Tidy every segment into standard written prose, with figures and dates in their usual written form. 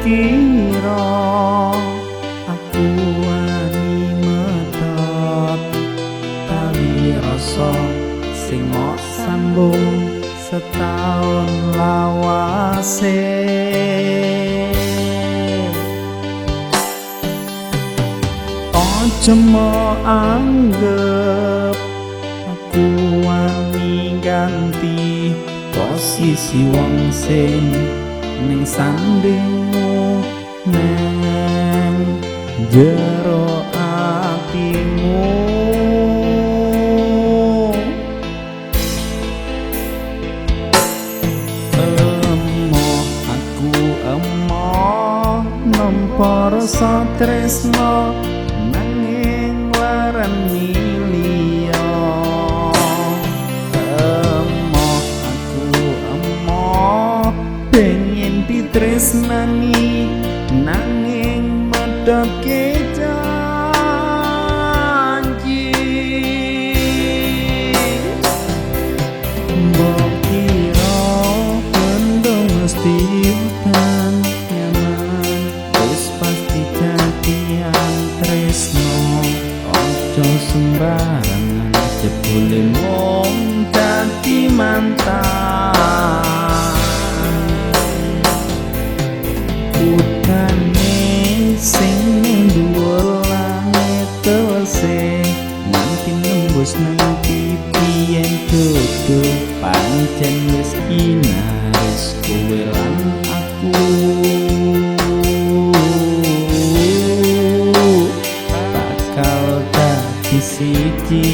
kira aku wani medhot tali rasa sing mok sambung setahun lawase. Ojo mo anggap aku wani ganti posisi wong sing ning sandingmu nang jero atimu. Emoh nampa rasa tresno nanging warani liya. Emoh pengen ditresnani nanging medhoke janji. Mbok kira benda mesti udan nyaman, wis pasti jadian tresno. Ojo sembarangan jebule mung dadi mantan. Udane sing ning dhuwur langit telese nganti nembus nang pipi yen dudu pancen wis inaris kowe lan aku. Bakal dadi siji.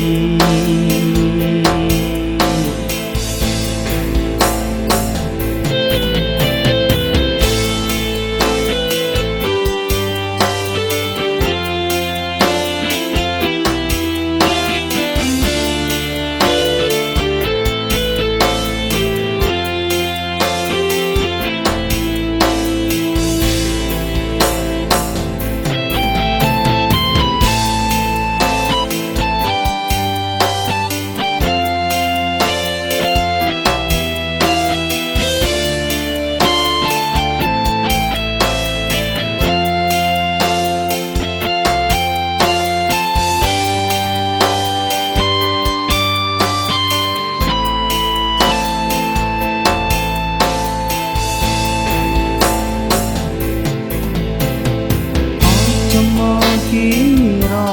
Kira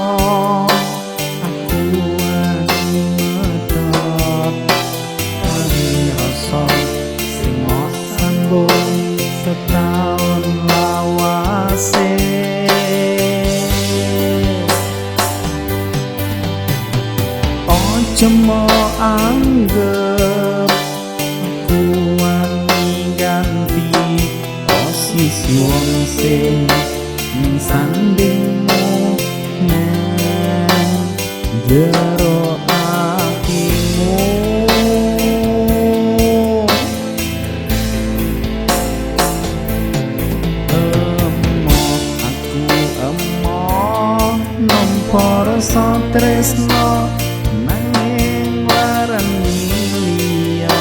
aku wani medhot tali rasa sing mok sambung setahun lawase. Ojo mo anggap aku wani ganti posisi wong sing ning sandingmu nang jero atimu. Emoh nampa rasa tresno nanging warani liya.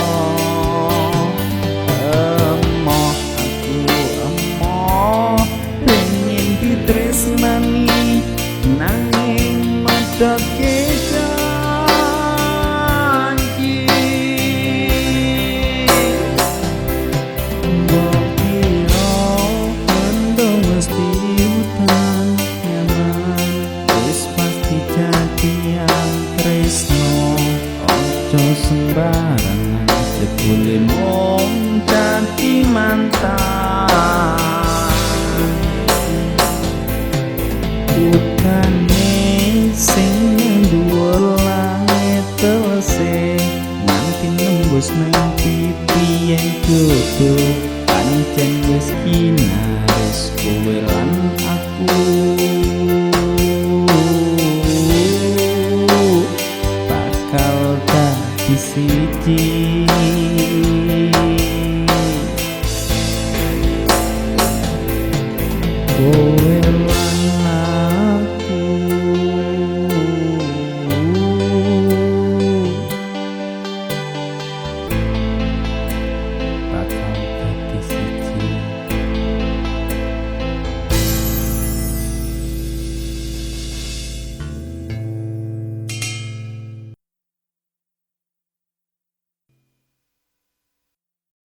Emoh pengen ditresnani nanging medhoke janji. Mbok kira benda mesti udan nyaman, wis pasti jadian tresno. Ojo sembarangan jebule mung dadi mantan. Udane sing ning dhuwur langit telese nganti nembus nang pipi yen dudu pancen wis inaris kowe lan aku. Bakal dadi siji. Kowe